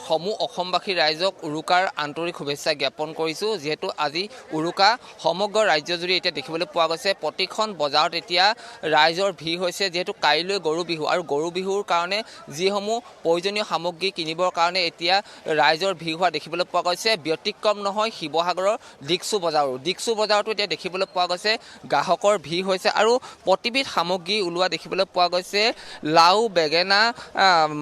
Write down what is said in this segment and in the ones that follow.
সমূহ অসমবাসী ৰাইজক উৰুকাৰ আন্তৰিক শুভেচ্ছা জ্ঞাপন কৰিছোঁ। যিহেতু আজি উৰুকা সমগ্ৰ ৰাজ্যজুৰি এতিয়া দেখিবলৈ পোৱা গৈছে, প্ৰতিখন বজাৰত এতিয়া ৰাইজৰ ভিৰ হৈছে। যিহেতু কাইলৈ গৰু বিহু আৰু গৰু বিহুৰ কাৰণে যিসমূহ প্ৰয়োজনীয় সামগ্ৰী কিনিবৰ কাৰণে এতিয়া ৰাইজৰ ভিৰ হোৱা দেখিবলৈ পোৱা গৈছে। ব্যতিক্ৰম নহয় শিৱসাগৰৰ দিকচু বজাৰতো এতিয়া দেখিবলৈ পোৱা গৈছে গ্ৰাহকৰ ভিৰ হৈছে আৰু প্ৰতিবিধ সামগ্ৰী ওলোৱা দেখিবলৈ পোৱা গৈছে। লাও, বেঙেনা,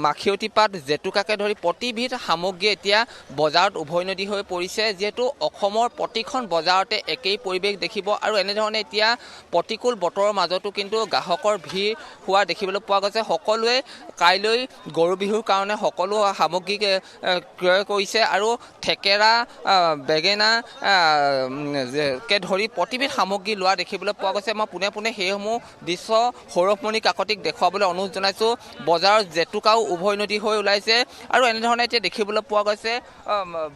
মাখিয়তী পাত, জেতুকাকে ধৰি প্ৰতিবিধ সামগ্ৰী এতিয়া বজাৰত উভৈনদী হৈ পৰিছে। যিহেতু অসমৰ প্ৰতিখন বজাৰতে একেই পৰিৱেশ দেখিব আৰু এনেধৰণে এতিয়া প্ৰতিকূল বতৰৰ মাজতো কিন্তু গ্ৰাহকৰ ভিৰ হোৱা দেখিবলৈ পোৱা গৈছে। সকলোৱে কাইলৈ গৰু বিহুৰ কাৰণে সকলো সামগ্ৰী ক্ৰয় কৰিছে আৰু থেকেৰা, বেঙেনা কে ধৰি প্ৰতিবিধ সামগ্ৰী লোৱা দেখিবলৈ পোৱা গৈছে। মই পোনে পোনে সেইসমূহ দৃশ্য সৌৰভমণি কাকতিক দেখুৱাবলৈ অনুৰোধ জনাইছোঁ। বজাৰত জেতুকাও উভৈনদী হৈ ওলাইছে আৰু এনেধৰণে এতিয়া দেখিবলৈ পোৱা গৈছে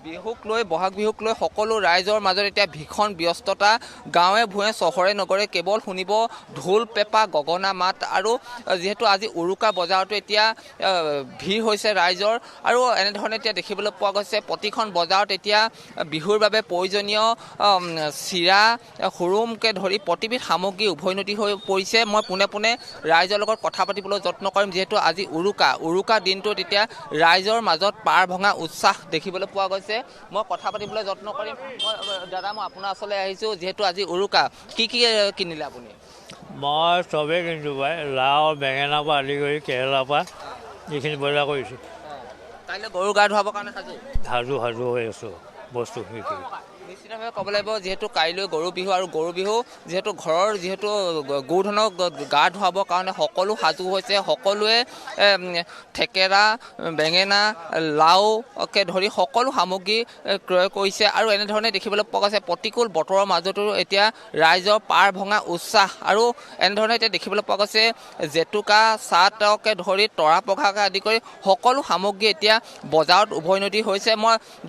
বিহুক লৈ, বহাগ বিহুক লৈ সকলো ৰাইজৰ মাজত এতিয়া ভীষণ ব্যস্ততা। গাঁৱে ভূঞে চহৰে নগৰে কেৱল শুনিব ঢোল, পেঁপা, গগনা মাত আৰু যিহেতু আজি উৰুকা বজাৰতো এতিয়া ভিৰ হৈছে ৰাইজৰ আৰু এনেধৰণে এতিয়া দেখিবলৈ পোৱা গৈছে প্ৰতিখন বজাৰত এতিয়া বিহুৰ বাবে প্ৰয়োজনীয় চিৰা, সুৰুমকে ধৰি প্ৰতিবিধ সামগ্ৰী উভৈনদী হৈ পৰিছে। মই পোনে পোনে ৰাইজৰ লগত কথা পাতিবলৈ যত্ন কৰিম। যিহেতু আজি উৰুকা দিনটোত এতিয়া ৰাইজৰ মাজত পাৰ ভঙা উৎসাহ দেখিবলৈ পোৱা গৈছে। মই কথা পাতিবলৈ যত্ন কৰিম। দাদা, মই আপোনাৰ ওচৰলৈ আহিছোঁ। যিহেতু আজি উৰুকা, কি কিনিলে আপুনি? মই চবেই কিনিছোঁ পাই, লাও, বেঙেনাৰ পৰা আদি কৰি কেৰেলাৰ পৰা যিখিনি বজাৰ কৰিছোঁ। কাইলৈ গৰু গা ধুৱাবৰ কাৰণে সাজু হৈ আছোঁ বস্তু সেইখিনি। নিশ্চিতভাৱে ক'ব লাগিব, যিহেতু কাইলৈ গৰু বিহু আৰু গৰু বিহু যিহেতু ঘৰৰ গৰুধনক গা ধুৱাবৰ কাৰণে সকলো সাজু হৈছে। সকলোৱে থেকেৰা, বেঙেনা, লাওকে ধৰি সকলো সামগ্ৰী ক্ৰয় কৰিছে আৰু এনেধৰণে দেখিবলৈ পোৱা গৈছে প্ৰতিকূল বতৰৰ মাজতো এতিয়া ৰাইজৰ পাৰ ভঙা উৎসাহ আৰু এনেধৰণে এতিয়া দেখিবলৈ পোৱা গৈছে জেতুকা, চাটকে ধৰি তৰা পঘাকে আদি কৰি সকলো সামগ্ৰী এতিয়া বজাৰত উভৈনদী হৈছে।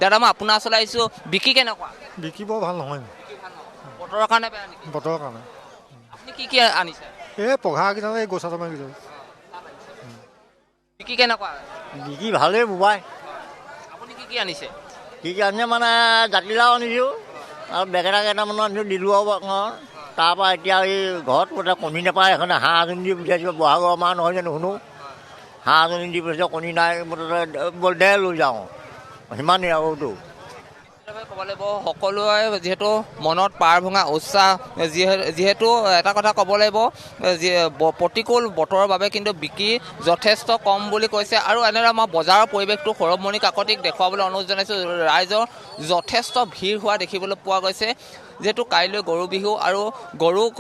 দাদা, মই আপোনাৰ ওচৰলৈ আহিছোঁ। বিক্ৰী কেনেকুৱা? বিক্ৰী বৰ ভাল নহয়। বতৰৰ কাৰণে বেয়া নেকি? বতৰৰ কাৰণে। আপুনি কি আনিছে? এই পঘাকেইটা, এই গছা তমাকেইটা। বিক্ৰী কেনেকুৱা? বিক্ৰী ভালেই বোবাই। আপুনি কি আনিছে? কি আনিছে মানে জাতিলাও আনিছোঁ আৰু বেঙেনা কেইটামানো আনিছোঁ, দিলোঁ আৰু তাৰপৰা এতিয়া এই ঘৰত মানে কণী নাপায়, এখনে হাঁহ এজনী দি পঠিয়াইছোঁ। বহাগৰ মাহ নহয় জানো, শুনো হাঁহ এজনী দি পঠিয়াইছোঁ, কণী নাই, মুঠতে দে লৈ যাওঁ, সিমানেই আৰু। ক'ব লাগিব সকলোৱে যিহেতু মনত পাৰ ভঙা উৎসাহ, যিহেতু এটা কথা ক'ব লাগিব প্ৰতিকূল বতৰৰ বাবে কিন্তু বিক্ৰী যথেষ্ট কম বুলি কৈছে আৰু এনেদৰে মই বজাৰৰ পৰিৱেশটো সৌৰভমণি কাকতিক দেখুৱাবলৈ অনুৰোধ জনাইছোঁ। ৰাইজৰ যথেষ্ট ভিৰ হোৱা দেখিবলৈ পোৱা গৈছে। যিহেতু কাইলৈ গৰু বিহু আৰু গৰুক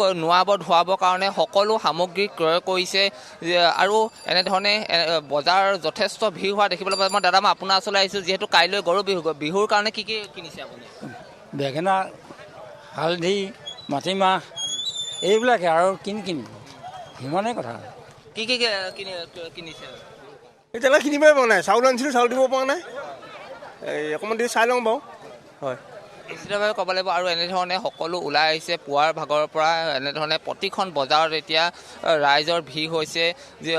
ধুৱাবৰ কাৰণে সকলো সামগ্ৰী ক্ৰয় কৰিছে আৰু এনেধৰণে বজাৰ যথেষ্ট ভিৰ হোৱা দেখিবলৈ পোৱা যায়। দাদা, মই আপোনাৰ ওচৰলৈ আহিছোঁ। যিহেতু কাইলৈ গৰু বিহুৰ কাৰণে কি কিনিছে আপুনি? বেঙেনা, হালধি, মাটিমাহ এইবিলাকে আৰু কিনিব, সিমানেই কথা। কি কিনিছে? এতিয়ালৈ কিনিবই পৰা নাই। চাউল আনিছিলোঁ, চাউল দিব পৰা নাই। অকণমান দেৰি চাই লওঁ বাৰু। হয়, নিশ্চিতভাৱে ক'ব লাগিব আৰু এনেধৰণে সকলো ওলাই আহিছে পুৱাৰ ভাগৰ পৰা। এনেধৰণে প্ৰতিখন বজাৰত এতিয়া ৰাইজৰ ভিৰ হৈছে। যে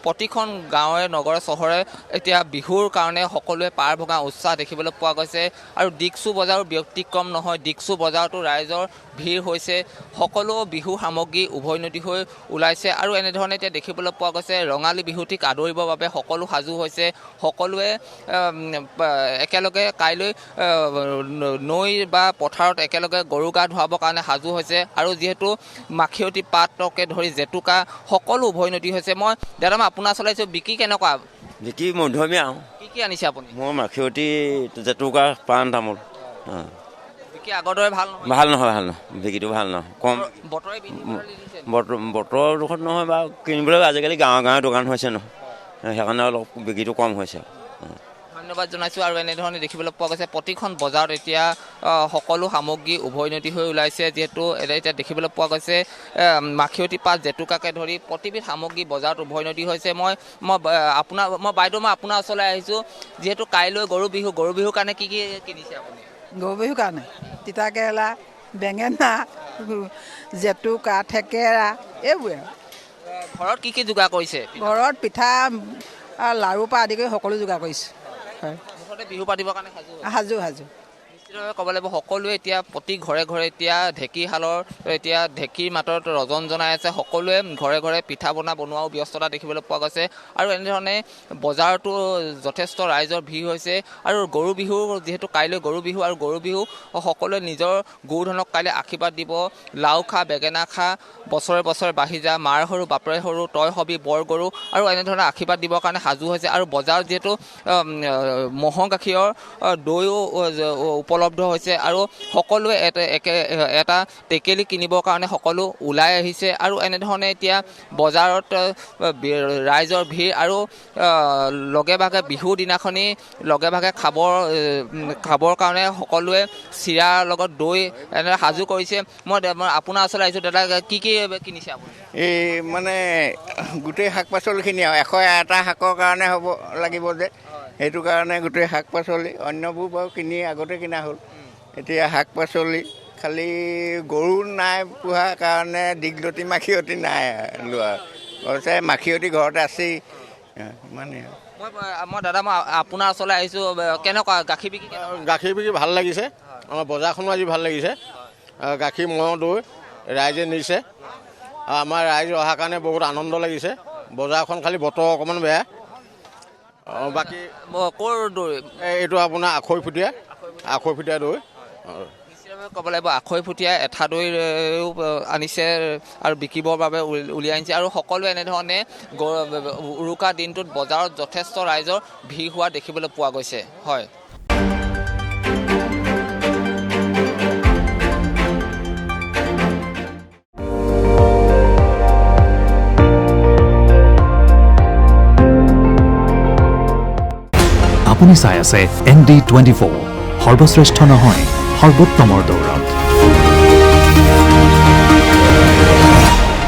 প্ৰতিখন গাঁৱে নগৰে চহৰে এতিয়া বিহুৰ কাৰণে সকলোৱে পাৰ ভঙা উৎসাহ দেখিবলৈ পোৱা গৈছে আৰু দিকচু বজাৰো ব্যতিক্ৰম নহয়। দিকচু বজাৰতো ৰাইজৰ ভিৰ হৈছে। সকলো বিহু সামগ্ৰী উভৈনদী হৈ ওলাইছে আৰু এনেধৰণে এতিয়া দেখিবলৈ পোৱা গৈছে ৰঙালী বিহুটিক আদৰিবৰ বাবে সকলো সাজু হৈছে। সকলোৱে একেলগে কাইলৈ নৈ বা পথাৰত একেলগে গৰু গা ধুৱাবৰ কাৰণে সাজু হৈছে আৰু যিহেতু মাখিয়তী পাতকে ধৰি জেতুকা সকলো উভৈনদী হৈছে। দাদা, মই আপোনাৰ চলাইছোঁ। বিক্ৰী কেনেকুৱা? বিক্ৰী মধ্যমীয়া আৰু। কি আনিছে আপুনি? মই মাখিয়তী, জেতুকা, পাণ তামোল। বিক্ৰী আগৰ দৰে ভাল নহয়। বিক্ৰীটো ভাল নহয়, কম। বতৰৰ দুখত নহয় বাৰু, কিনিবলৈ আজিকালি গাঁৱে দোকান হৈছে নহয়, সেইকাৰণে অলপ বিক্ৰীটো কম হৈছে। ধন্যবাদ জনাইছোঁ। আৰু এনেধৰণে দেখিবলৈ পোৱা গৈছে প্ৰতিখন বজাৰত এতিয়া সকলো সামগ্ৰী উভৈনদী হৈ ওলাইছে। যিহেতু এতিয়া দেখিবলৈ পোৱা গৈছে মাখিয়তী পাত, জেতুকাকে ধৰি প্ৰতিবিধ সামগ্ৰী বজাৰত উভৈনদী হৈছে। মই আপোনাৰ ওচৰলৈ আহিছোঁ। যিহেতু কাইলৈ গৰু বিহুৰ কাৰণে কি কিনিছে আপুনি? গৰু বিহুৰ কাৰণে তিতা কেৰেলা, বেঙেনা, জেতুকা, থেকেৰা এইবোৰে। ঘৰত কি যোগাৰ কৰিছে? ঘৰত পিঠা, লাড়ুৰ পৰা আদি কৰি সকলো যোগাৰ কৰিছোঁ। হয় মুঠতে বিহু পাতিবৰ কাৰণে সাজু হৈছে। সাজু সাজু নিশ্চিতভাৱে ক'ব লাগিব সকলোৱে এতিয়া প্ৰতি ঘৰে ঘৰে এতিয়া ঢেঁকীশালৰ এতিয়া ঢেঁকীৰ মাতত ৰজন জনাই আছে। সকলোৱে ঘৰে ঘৰে পিঠা পনা বনোৱাও ব্যস্ততা দেখিবলৈ পোৱা গৈছে আৰু এনেধৰণে বজাৰতো যথেষ্ট ৰাইজৰ ভিৰ হৈছে। আৰু গৰু বিহু যিহেতু কাইলৈ গৰু বিহু আৰু গৰু বিহু সকলোৱে নিজৰ গৰুধনক কাইলৈ আশীৰ্বাদ দিব। লাও খা বেঙেনা খা বছৰে বছৰে বাঢ়ি যা মাৰ সৰু বাপৰে সৰু তই হবি বৰ গৰু আৰু এনেধৰণে আশীৰ্বাদ দিবৰ কাৰণে সাজু হৈছে। আৰু বজাৰত যিহেতু ম'হৰ গাখীৰৰ দৈও উপলব্ধ হৈছে আৰু সকলোৱে এটা টেকেলি কিনিবৰ কাৰণে সকলো ওলাই আহিছে। আৰু এনেধৰণে এতিয়া বজাৰত ৰাইজৰ ভিৰ আৰু লগে ভাগে বিহুৰ দিনাখনি লগে ভাগে খাবৰ কাৰণে সকলোৱে চিৰাৰ লগত দৈ এনেদৰে সাজু কৰিছে। মই আপোনাৰ ওচৰলৈ আহিছোঁ দাদা, কি কিনিছে আপুনি? এই মানে গোটেই শাক পাচলিখিনি আৰু 101টা শাকৰ কাৰণে হ'ব লাগিব যে সেইটো কাৰণে গোটেই শাক পাচলি অন্যবোৰ বাৰু কিনি আগতে কিনা হ'ল। এতিয়া শাক পাচলি খালি গৰু নাই পোহাৰ কাৰণে দীঘলতি মাখিয়তী নাই লোৱা অৱশ্যে মাখিয়তী ঘৰতে আছেই ইমানেই। মই দাদা মই আপোনাৰ ওচৰলৈ আহিছোঁ, কেনেকুৱা গাখীৰ বিক্ৰী? গাখীৰ বিক্ৰী ভাল লাগিছে, আমাৰ বজাৰখনো আজি ভাল লাগিছে। গাখীৰ ম'হ দৈ ৰাইজে নিছে, আমাৰ ৰাইজ অহাৰ কাৰণে বহুত আনন্দ লাগিছে। বজাৰখন খালি বতৰ অকণমান বেয়া, বাকী ক'ৰ দৈ? এইটো আপোনাৰ আখৈফুটীয়া দৈ। নিশ্চিতভাৱে ক'ব লাগিব আখৈফুটীয়া এঠা দৈও আনিছে আৰু বিকিবৰ বাবে উলিয়াই আনিছে। আৰু সকলোৱে এনেধৰণে উৰুকা দিনটোত বজাৰত যথেষ্ট ৰাইজৰ ভিৰ হোৱা দেখিবলৈ পোৱা গৈছে। হয়, আপুনি চাই আছে ND24, সৰ্বশ্ৰেষ্ঠ নহয় সৰ্বোত্তমৰ দৌৰত।